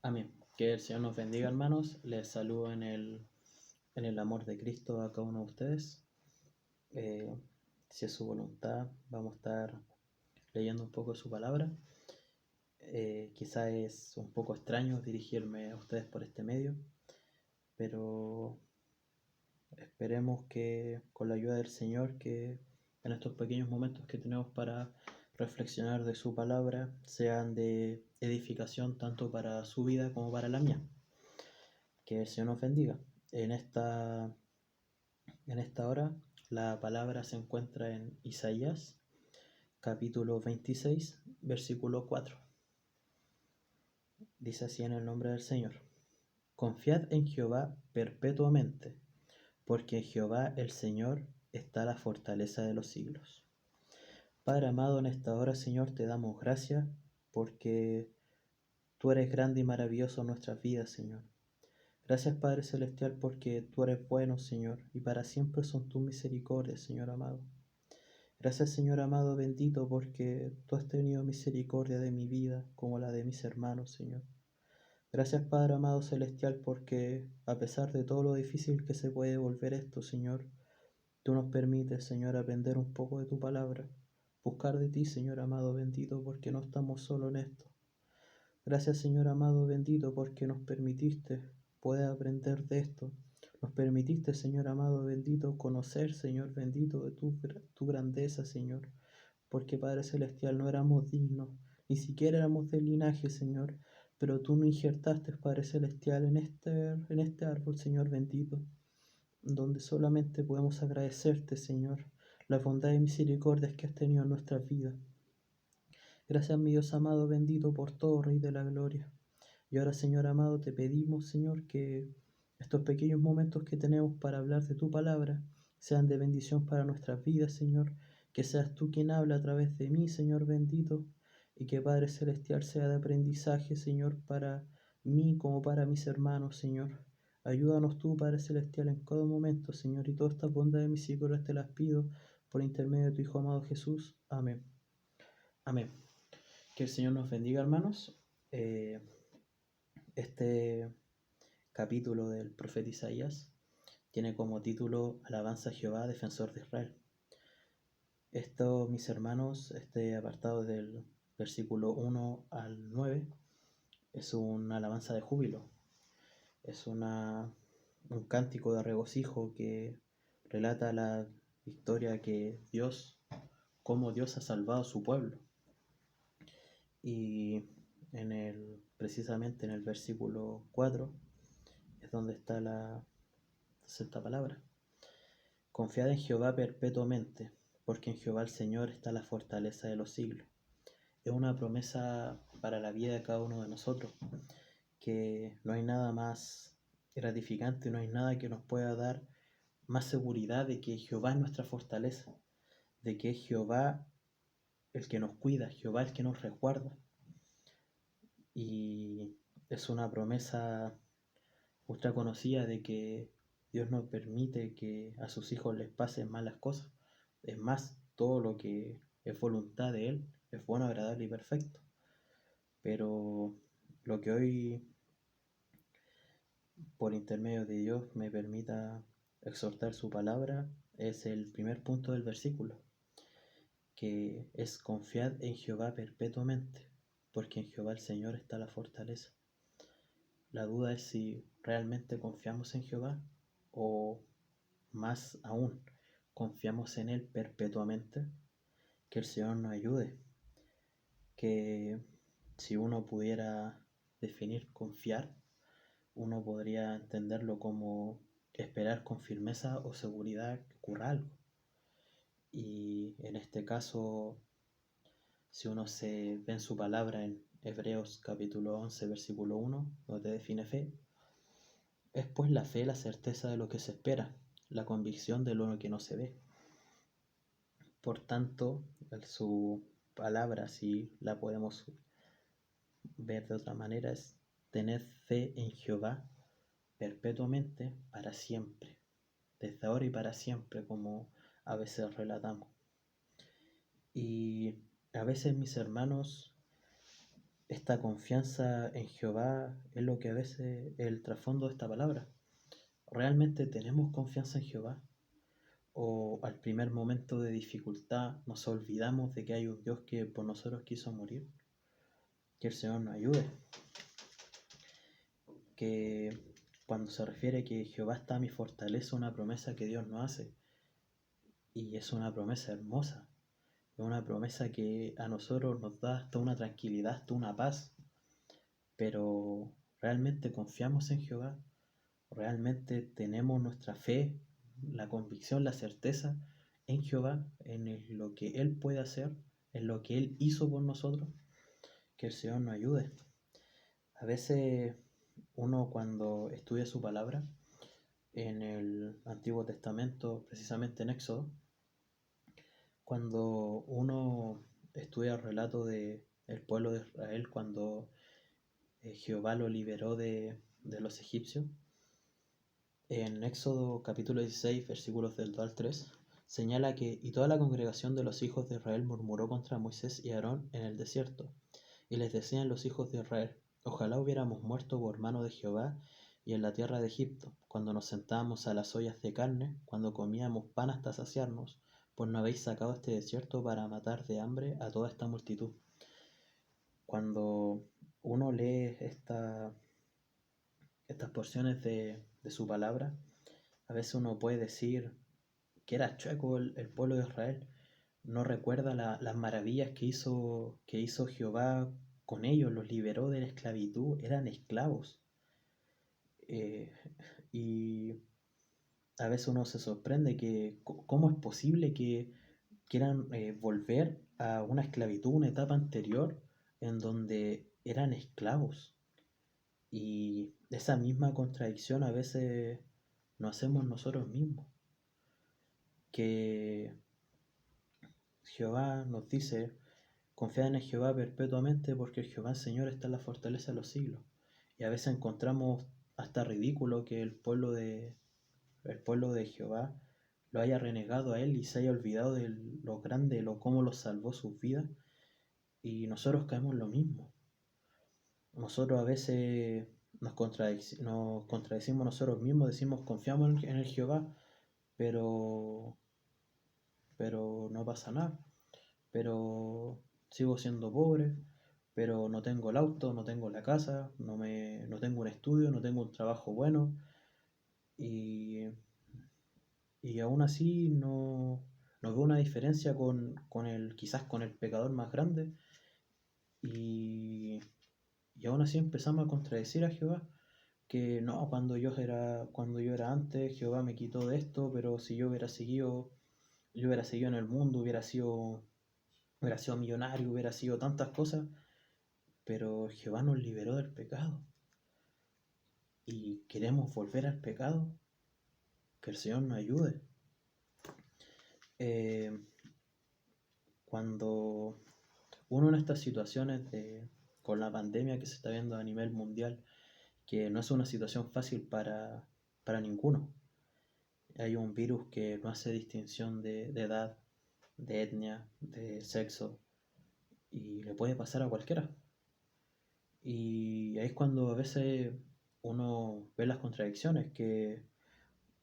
Amén. Que el Señor nos bendiga, hermanos. Les saludo en el amor de Cristo a cada uno de ustedes. Si es su voluntad, vamos a estar leyendo un poco de su palabra. Quizá es un poco extraño dirigirme a ustedes por este medio, pero esperemos que con la ayuda del Señor, que en estos pequeños momentos que tenemos para reflexionar de su palabra, sean de edificación tanto para su vida como para la mía. Que el Señor nos bendiga. En esta hora la palabra se encuentra en Isaías, capítulo 26, versículo 4. Dice así en el nombre del Señor: Confiad en Jehová perpetuamente, porque en Jehová el Señor está la fortaleza de los siglos. Padre amado, en esta hora, Señor, te damos gracias porque tú eres grande y maravilloso en nuestras vidas, Señor. Gracias, Padre Celestial, porque tú eres bueno, Señor, y para siempre son tus misericordias, Señor amado. Gracias, Señor amado bendito, porque tú has tenido misericordia de mi vida como la de mis hermanos, Señor. Gracias, Padre amado celestial, porque a pesar de todo lo difícil que se puede volver esto, Señor, tú nos permites, Señor, aprender un poco de tu palabra, buscar de ti, Señor amado bendito, porque no estamos solos en esto. Gracias, Señor amado bendito, porque nos permitiste poder aprender de esto. Nos permitiste, Señor amado bendito, conocer, Señor bendito, de tu grandeza, Señor. Porque, Padre Celestial, no éramos dignos, ni siquiera éramos del linaje, Señor. Pero tú nos injertaste, Padre Celestial, en este árbol, Señor bendito, donde solamente podemos agradecerte, Señor, la bondad y misericordias que has tenido en nuestras vidas. Gracias, mi Dios amado bendito, por todo, Rey de la Gloria. Y ahora, Señor amado, te pedimos, Señor, que estos pequeños momentos que tenemos para hablar de tu palabra sean de bendición para nuestras vidas, Señor. Que seas tú quien habla a través de mí, Señor bendito, y que Padre Celestial sea de aprendizaje, Señor, para mí como para mis hermanos, Señor. Ayúdanos tú, Padre Celestial, en cada momento, Señor, y todas estas bondades y misericordias te las pido por intermedio de tu Hijo amado Jesús. Amén. Amén. Que el Señor nos bendiga, hermanos. Este capítulo del profeta Isaías tiene como título Alabanza a Jehová, defensor de Israel. Esto, mis hermanos, este apartado del versículo 1 al 9 es una alabanza de júbilo, es un cántico de regocijo que relata la victoria que cómo Dios ha salvado a su pueblo. Y precisamente en el versículo 4 es donde está esta palabra. Confiad en Jehová perpetuamente, porque en Jehová el Señor está la fortaleza de los siglos. Es una promesa para la vida de cada uno de nosotros, que no hay nada más gratificante, no hay nada que nos pueda dar más seguridad de que Jehová es nuestra fortaleza, de que es Jehová el que nos cuida, Jehová el que nos resguarda. Y es una promesa ultra conocida de que Dios no permite que a sus hijos les pasen malas cosas. Es más, todo lo que es voluntad de Él es bueno, agradable y perfecto. Pero lo que hoy, por intermedio de Dios, me permita exhortar su palabra es el primer punto del versículo, que es confiad en Jehová perpetuamente, porque en Jehová el Señor está la fortaleza. La duda es si realmente confiamos en Jehová o más aún, confiamos en Él perpetuamente. Que el Señor nos ayude, que si uno pudiera definir confiar, uno podría entenderlo como esperar con firmeza o seguridad que ocurra algo. Y en este caso, si uno se ve en su palabra en Hebreos capítulo 11, versículo 1, donde define fe, es pues la fe la certeza de lo que se espera, la convicción de lo que no se ve. Por tanto, su palabra, si la podemos ver de otra manera, es tener fe en Jehová perpetuamente para siempre, desde ahora y para siempre, como a veces relatamos. Y a veces, mis hermanos, esta confianza en Jehová es lo que a veces es el trasfondo de esta palabra. ¿Realmente tenemos confianza en Jehová? ¿O al primer momento de dificultad nos olvidamos de que hay un Dios que por nosotros quiso morir? Que el Señor nos ayude. Que cuando se refiere que Jehová está mi fortaleza, una promesa que Dios nos hace. Y es una promesa hermosa. Es una promesa que a nosotros nos da hasta una tranquilidad, hasta una paz. Pero ¿realmente confiamos en Jehová? ¿Realmente tenemos nuestra fe, la convicción, la certeza en Jehová, lo que Él puede hacer, en lo que Él hizo por nosotros? Que el Señor nos ayude. A veces uno cuando estudia su palabra en el Antiguo Testamento, precisamente en Éxodo, cuando uno estudia el relato del pueblo de Israel cuando Jehová lo liberó de los egipcios, en Éxodo capítulo 16, versículos del 2 al 3, señala que y toda la congregación de los hijos de Israel murmuró contra Moisés y Aarón en el desierto, y les decían los hijos de Israel, ojalá hubiéramos muerto por mano de Jehová y en la tierra de Egipto, cuando nos sentábamos a las ollas de carne, cuando comíamos pan hasta saciarnos, pues no habéis sacado este desierto para matar de hambre a toda esta multitud. Cuando uno lee estas porciones de su palabra, a veces uno puede decir que era chueco el pueblo de Israel, no recuerda las maravillas que hizo Jehová con ellos, los liberó de la esclavitud, eran esclavos. Eh, y a veces uno se sorprende que cómo es posible que quieran volver a una esclavitud, una etapa anterior en donde eran esclavos. Y esa misma contradicción a veces nos hacemos nosotros mismos. Que Jehová nos dice, confiad en Jehová perpetuamente porque el Jehová el Señor está en la fortaleza de los siglos. Y a veces encontramos hasta ridículo que el pueblo de Jehová lo haya renegado a él y se haya olvidado de lo grande, lo cómo los salvó sus vidas. Y nosotros caemos en lo mismo. Nosotros a veces nos contradecimos nosotros mismos, decimos confiamos en el Jehová, pero, pero no pasa nada. Pero sigo siendo pobre, pero no tengo el auto, no tengo la casa, no tengo un estudio, no tengo un trabajo bueno y, y aún así no veo una diferencia quizás con el pecador más grande y, y aún así empezamos a contradecir a Jehová que no, cuando yo era antes, Jehová me quitó de esto, pero si yo hubiera seguido en el mundo, hubiera sido millonario, hubiera sido tantas cosas, pero Jehová nos liberó del pecado y queremos volver al pecado, que el Señor nos ayude. Eh, cuando uno en estas situaciones con la pandemia que se está viendo a nivel mundial, que no es una situación fácil para ninguno, hay un virus que no hace distinción de edad, de etnia, de sexo, y le puede pasar a cualquiera. Y ahí es cuando a veces uno ve las contradicciones, que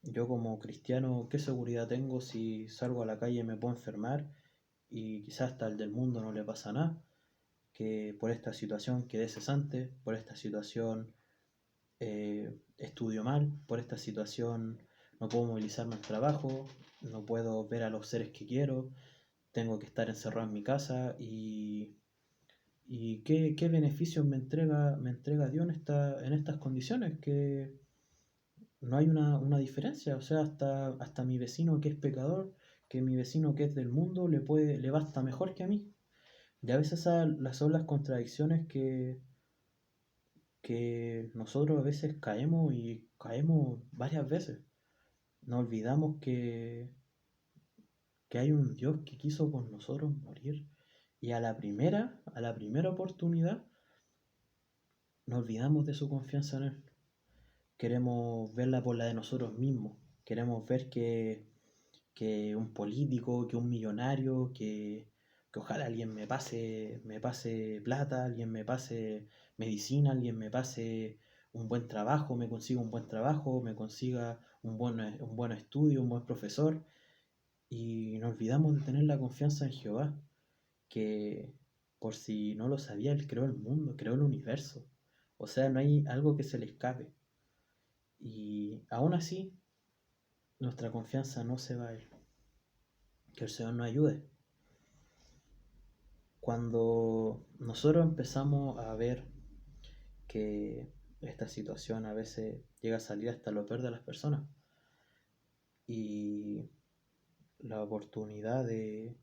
yo como cristiano, ¿qué seguridad tengo si salgo a la calle y me puedo enfermar y quizás hasta el del mundo no le pasa nada? Que por esta situación quedé cesante, por esta situación estudio mal, por esta situación no puedo movilizarme al trabajo, no puedo ver a los seres que quiero, tengo que estar encerrado en mi casa y qué beneficios me entrega Dios en estas condiciones, que no hay una diferencia, o sea, hasta mi vecino que es pecador, que mi vecino que es del mundo, le basta mejor que a mí. Y a veces son las contradicciones que nosotros a veces caemos y caemos varias veces. Nos olvidamos que hay un Dios que quiso por nosotros morir. Y a la primera oportunidad, nos olvidamos de su confianza en Él. Queremos verla por la de nosotros mismos. Queremos ver que un político, que un millonario, que que ojalá alguien me pase plata, alguien me pase medicina, alguien me pase un buen trabajo, me consiga un buen trabajo, me consiga un buen estudio, un buen profesor. Y nos olvidamos de tener la confianza en Jehová, que por si no lo sabía, Él creó el mundo, creó el universo. O sea, no hay algo que se le escape. Y aún así, nuestra confianza no se va a Él. Que el Señor nos ayude. Cuando nosotros empezamos a ver que esta situación a veces llega a salir hasta lo peor de las personas y la oportunidad de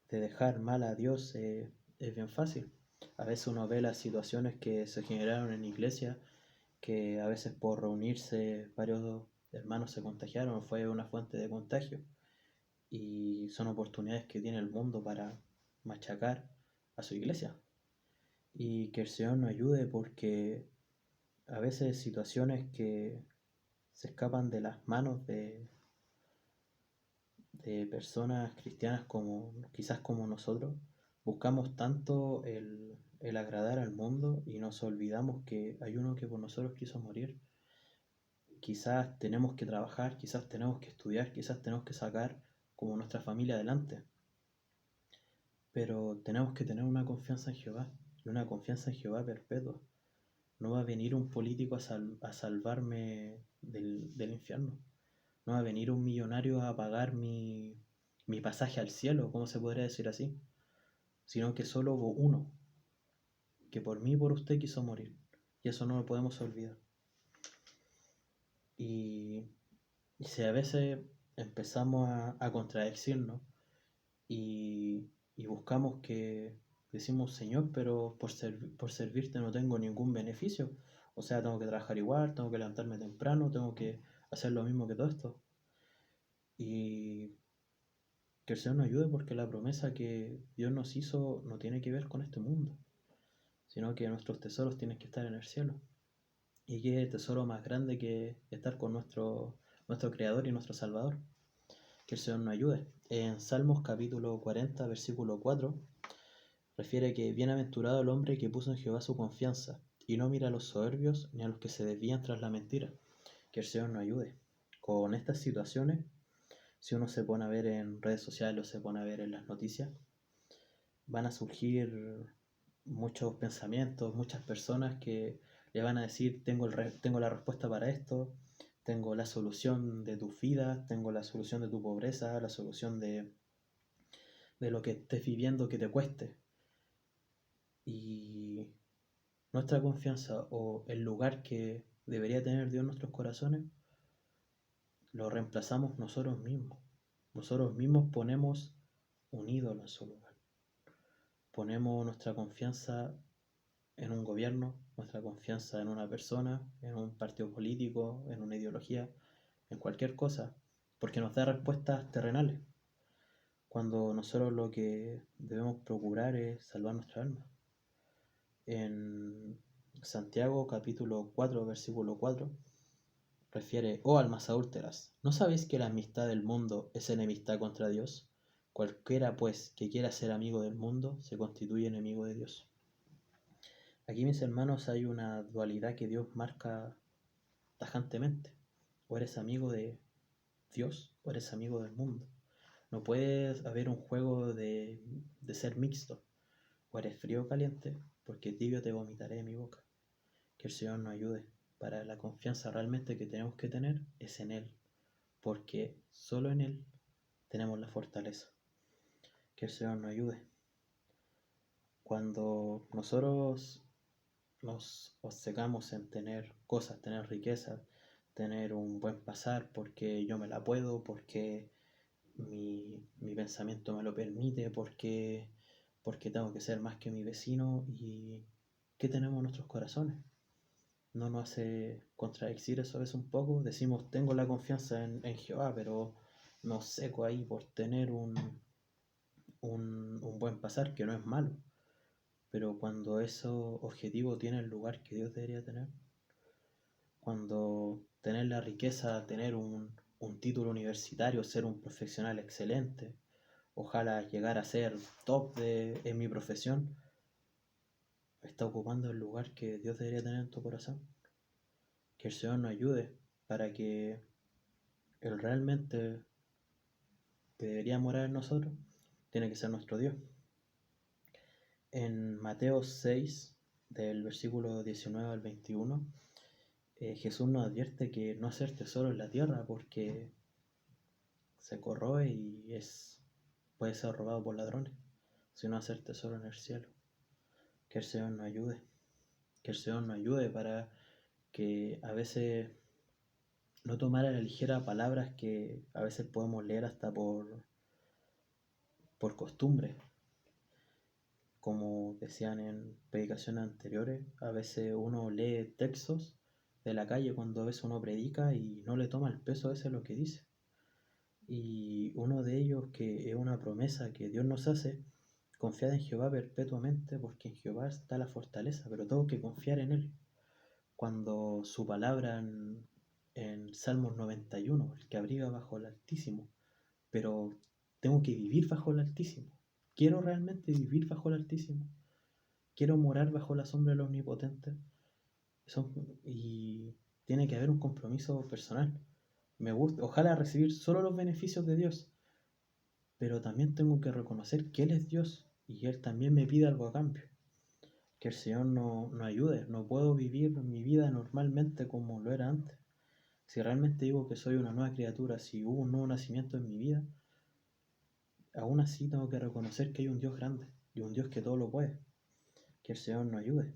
dejar mal a Dios es bien fácil. A veces uno ve las situaciones que se generaron en iglesia, que a veces por reunirse varios hermanos se contagiaron, fue una fuente de contagio. Y son oportunidades que tiene el mundo para machacar a su iglesia. Y que el Señor nos ayude porque a veces situaciones que se escapan de las manos de personas cristianas como quizás como nosotros, buscamos tanto el agradar al mundo y nos olvidamos que hay uno que por nosotros quiso morir. Quizás tenemos que trabajar, quizás tenemos que estudiar, quizás tenemos que sacar como nuestra familia adelante, pero tenemos que tener una confianza en Jehová y una confianza en Jehová perpetua. No va a venir un político a salvarme del infierno. No va a venir un millonario a pagar mi pasaje al cielo, ¿cómo se podría decir así? Sino que solo hubo uno, que por mí y por usted quiso morir. Y eso no lo podemos olvidar. Y si a veces empezamos a contradecirnos y buscamos que decimos, Señor, pero por servirte no tengo ningún beneficio. O sea, tengo que trabajar igual, tengo que levantarme temprano, tengo que hacer lo mismo que todo esto. Y que el Señor nos ayude porque la promesa que Dios nos hizo no tiene que ver con este mundo, sino que nuestros tesoros tienen que estar en el cielo. Y qué tesoro más grande que estar con nuestro Creador y nuestro Salvador. Que el Señor nos ayude. En Salmos capítulo 40, versículo 4, refiere que bienaventurado el hombre que puso en Jehová su confianza, y no mira a los soberbios ni a los que se desvían tras la mentira. Que el Señor nos ayude. Con estas situaciones, si uno se pone a ver en redes sociales o se pone a ver en las noticias, van a surgir muchos pensamientos, muchas personas que le van a decir, tengo la respuesta para esto, tengo la solución de tus vidas, tengo la solución de tu pobreza, la solución de lo que estés viviendo que te cueste. Y nuestra confianza o el lugar que debería tener Dios en nuestros corazones, lo reemplazamos nosotros mismos. Nosotros mismos ponemos un ídolo en su lugar. Ponemos nuestra confianza en un gobierno, nuestra confianza en una persona, en un partido político, en una ideología, en cualquier cosa, porque nos da respuestas terrenales, cuando nosotros lo que debemos procurar es salvar nuestra alma. En Santiago capítulo 4, versículo 4, refiere, oh almas adúlteras, ¿no sabéis que la amistad del mundo es enemistad contra Dios? Cualquiera pues que quiera ser amigo del mundo se constituye enemigo de Dios. Aquí, mis hermanos, hay una dualidad que Dios marca tajantemente. O eres amigo de Dios o eres amigo del mundo. No puede haber un juego de ser mixto. O eres frío o caliente, porque tibio te vomitaré de mi boca. Que el Señor nos ayude. Para la confianza realmente que tenemos que tener es en Él, porque solo en Él tenemos la fortaleza. Que el Señor nos ayude. Cuando nosotros nos obcecamos en tener cosas, tener riqueza, tener un buen pasar porque yo me la puedo, porque mi pensamiento me lo permite, porque tengo que ser más que mi vecino. ¿Y qué tenemos en nuestros corazones? ¿No nos hace contradecir eso a veces un poco? Decimos, tengo la confianza en Jehová, pero me seco ahí por tener un buen pasar, que no es malo. Pero cuando ese objetivo tiene el lugar que Dios debería tener, cuando tener la riqueza, tener un título universitario, ser un profesional excelente, ojalá llegar a ser top en mi profesión, está ocupando el lugar que Dios debería tener en tu corazón. Que el Señor nos ayude para que Él realmente que debería morar en nosotros tiene que ser nuestro Dios. En Mateo 6, del versículo 19 al 21, Jesús nos advierte que no hacer tesoro en la tierra porque se corroe y puede ser robado por ladrones, sino hacer tesoro en el cielo. Que el Señor nos ayude. Que el Señor nos ayude para que a veces no tomar a la ligera palabras que a veces podemos leer hasta por costumbre. Como decían en predicaciones anteriores, a veces uno lee textos de la calle cuando a veces uno predica y no le toma el peso a veces lo que dice. Y uno de ellos, que es una promesa que Dios nos hace, confiad en Jehová perpetuamente, porque en Jehová está la fortaleza, pero tengo que confiar en Él. Cuando su palabra en Salmos 91, el que abriga bajo el Altísimo, pero tengo que vivir bajo el Altísimo. Quiero realmente vivir bajo el Altísimo. Quiero morar bajo la sombra del Omnipotente. Y tiene que haber un compromiso personal. Me gusta, ojalá recibir solo los beneficios de Dios, pero también tengo que reconocer que Él es Dios y Él también me pide algo a cambio. Que el Señor nos ayude. No puedo vivir mi vida normalmente como lo era antes. Si realmente digo que soy una nueva criatura, si hubo un nuevo nacimiento en mi vida, aún así tengo que reconocer que hay un Dios grande y un Dios que todo lo puede. Que el Señor nos ayude.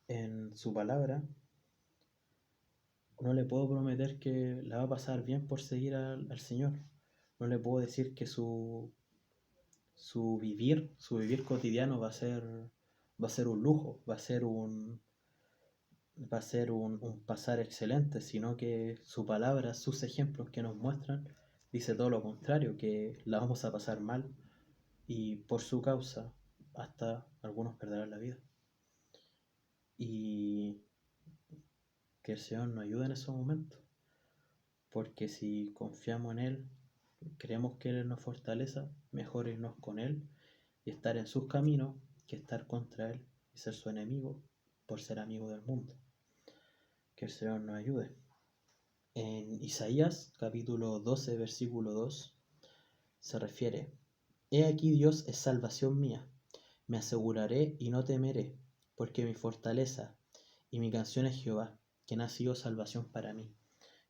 En su palabra no le puedo prometer que la va a pasar bien por seguir al Señor. No le puedo decir que su vivir cotidiano va a ser un lujo, va a ser un pasar excelente, sino que su palabra, sus ejemplos que nos muestran, dice todo lo contrario, que la vamos a pasar mal y por su causa hasta algunos perderán la vida. Y que el Señor nos ayude en esos momentos, porque si confiamos en Él, creemos que Él nos fortaleza, mejor irnos con Él y estar en sus caminos que estar contra Él y ser su enemigo por ser amigo del mundo. Que el Señor nos ayude. En Isaías capítulo 12 versículo 2 se refiere: He aquí Dios es salvación mía, me aseguraré y no temeré, porque mi fortaleza y mi canción es Jehová, quien ha sido salvación para mí.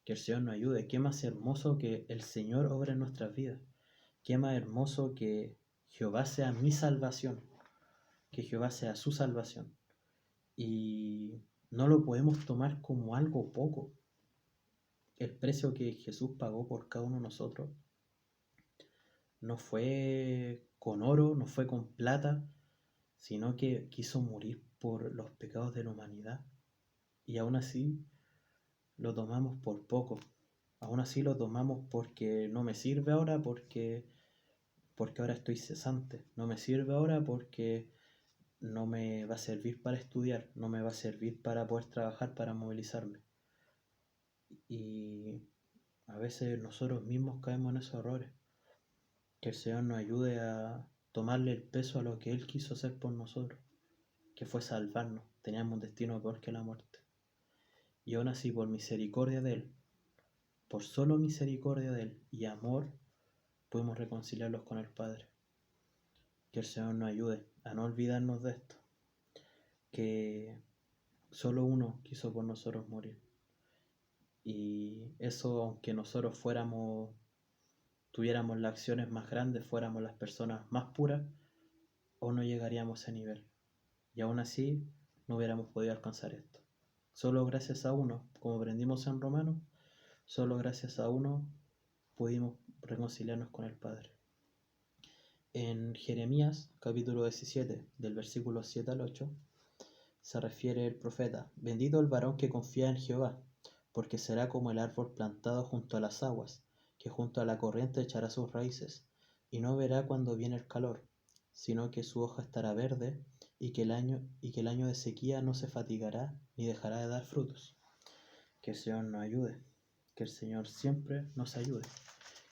Que el Señor nos ayude. Qué más hermoso que el Señor obra en nuestras vidas. Qué más hermoso que Jehová sea mi salvación, que Jehová sea su salvación. Y no lo podemos tomar como algo poco. El precio que Jesús pagó por cada uno de nosotros no fue con oro, no fue con plata, sino que quiso morir por los pecados de la humanidad. Y aún así lo tomamos por poco. Aún así lo tomamos porque no me sirve ahora, porque ahora estoy cesante. No me sirve ahora porque no me va a servir para estudiar, no me va a servir para poder trabajar, para movilizarme. Y a veces nosotros mismos caemos en esos errores. Que el Señor nos ayude a tomarle el peso a lo que Él quiso hacer por nosotros, que fue salvarnos. Teníamos un destino peor que la muerte. Y aún así, por misericordia de Él, por solo misericordia de Él y amor, podemos reconciliarlos con el Padre. Que el Señor nos ayude a no olvidarnos de esto, que solo uno quiso por nosotros morir. Y eso, aunque nosotros tuviéramos las acciones más grandes, fuéramos las personas más puras, o no llegaríamos a ese nivel. Y aún así no hubiéramos podido alcanzar esto. Solo gracias a uno, como aprendimos en Romanos, solo gracias a uno pudimos reconciliarnos con el Padre. En Jeremías capítulo 17, del versículo 7 al 8, se refiere el profeta: Bendito el varón que confía en Jehová, porque será como el árbol plantado junto a las aguas, que junto a la corriente echará sus raíces, y no verá cuando viene el calor, sino que su hoja estará verde, y que el año de sequía no se fatigará ni dejará de dar frutos. Que el Señor nos ayude, que el Señor siempre nos ayude,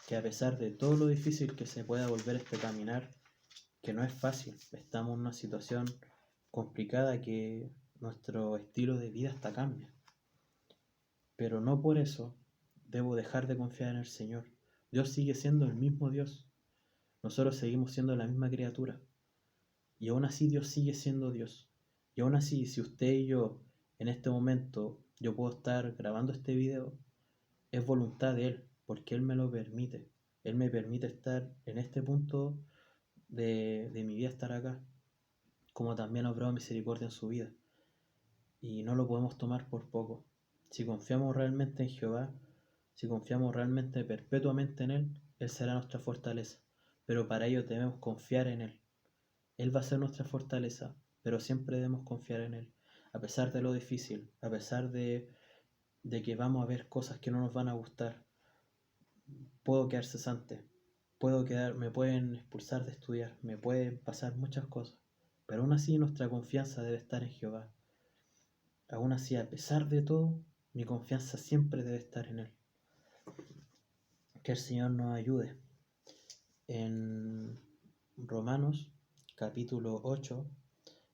que a pesar de todo lo difícil que se pueda volver este caminar, que no es fácil, estamos en una situación complicada que nuestro estilo de vida hasta cambia. Pero no por eso debo dejar de confiar en el Señor. Dios sigue siendo el mismo Dios. Nosotros seguimos siendo la misma criatura. Y aún así Dios sigue siendo Dios. Y aún así, si usted y yo, en este momento, yo puedo estar grabando este video, es voluntad de Él, porque Él me lo permite. Él me permite estar en este punto de mi vida, estar acá, como también ha obrado misericordia en su vida. Y no lo podemos tomar por poco. Si confiamos realmente en Jehová, si confiamos realmente perpetuamente en Él, Él será nuestra fortaleza. Pero para ello debemos confiar en Él. Él va a ser nuestra fortaleza, pero siempre debemos confiar en Él. A pesar de lo difícil, a pesar de que vamos a ver cosas que no nos van a gustar, puedo quedar cesante, me pueden expulsar de estudiar, me pueden pasar muchas cosas, pero aún así nuestra confianza debe estar en Jehová. Aún así, a pesar de todo, mi confianza siempre debe estar en Él. Que el Señor nos ayude. En Romanos capítulo 8,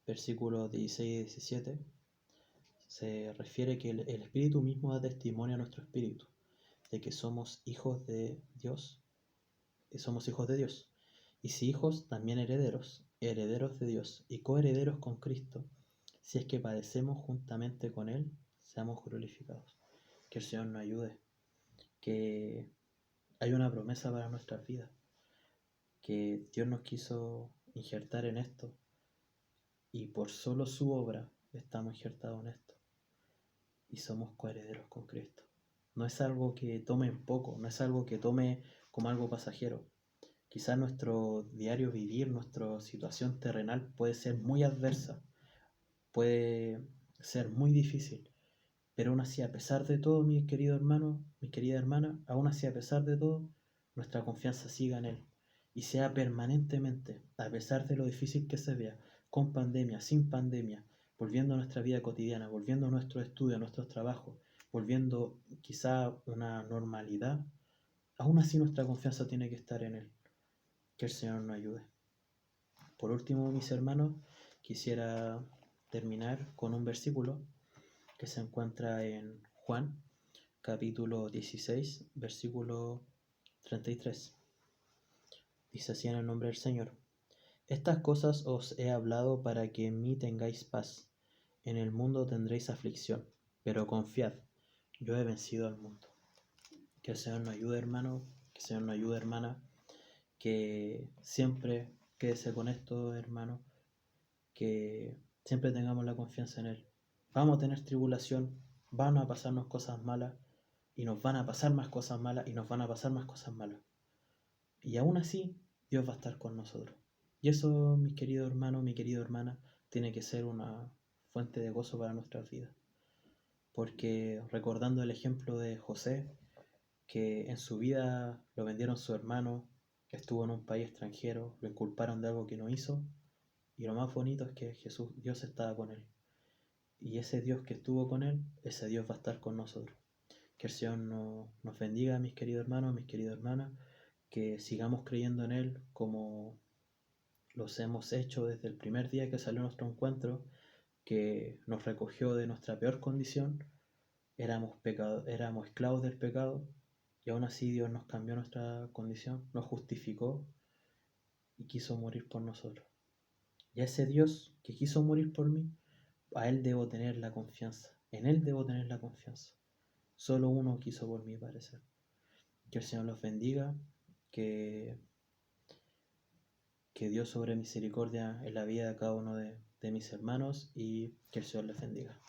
versículos 16 y 17, se refiere que el Espíritu mismo da testimonio a nuestro espíritu de que somos hijos de Dios, y si hijos, también herederos, herederos de Dios y coherederos con Cristo, si es que padecemos juntamente con Él, seamos glorificados. Que el Señor nos ayude, que hay una promesa para nuestras vidas, que Dios nos quiso injertar en esto, y por solo su obra estamos injertados en esto, y somos coherederos con Cristo. No es algo que tome en poco, no es algo que tome como algo pasajero. Quizás nuestro diario vivir, nuestra situación terrenal puede ser muy adversa, puede ser muy difícil, pero aún así, a pesar de todo, mi querido hermano, mi querida hermana, aún así, a pesar de todo, nuestra confianza siga en Él y sea permanentemente, a pesar de lo difícil que se vea, con pandemia, sin pandemia, volviendo a nuestra vida cotidiana, volviendo a nuestros estudios, a nuestros trabajos, volviendo quizá una normalidad, aún así nuestra confianza tiene que estar en Él. Que el Señor nos ayude. Por último, mis hermanos, quisiera terminar con un versículo que se encuentra en Juan, capítulo 16, versículo 33. Dice así en el nombre del Señor: Estas cosas os he hablado para que en mí tengáis paz. En el mundo tendréis aflicción, pero confiad, yo he vencido al mundo. Que el Señor nos ayude, hermano, que el Señor nos ayude, hermana, que siempre quédese con esto, hermano, que siempre tengamos la confianza en Él. Vamos a tener tribulación, van a pasarnos cosas malas, y nos van a pasar más cosas malas, y nos van a pasar más cosas malas. Y aún así, Dios va a estar con nosotros. Y eso, mis queridos hermanos, mi querida hermana, tiene que ser una fuente de gozo para nuestras vidas. Porque recordando el ejemplo de José, que en su vida lo vendieron su hermano, que estuvo en un país extranjero, lo inculparon de algo que no hizo, y lo más bonito es que Dios estaba con él. Y ese Dios que estuvo con él, ese Dios va a estar con nosotros. Que el Señor nos bendiga, mis queridos hermanos, mis queridas hermanas, que sigamos creyendo en Él como los hemos hecho desde el primer día que salió nuestro encuentro, que nos recogió de nuestra peor condición. Éramos esclavos del pecado, y aún así Dios nos cambió nuestra condición, nos justificó y quiso morir por nosotros. Y a ese Dios que quiso morir por mí, a Él debo tener la confianza, en Él debo tener la confianza. Solo uno quiso por mí, parecer. Que el Señor los bendiga, que Dios sobre misericordia en la vida de cada uno de mis hermanos, y que el Señor les bendiga.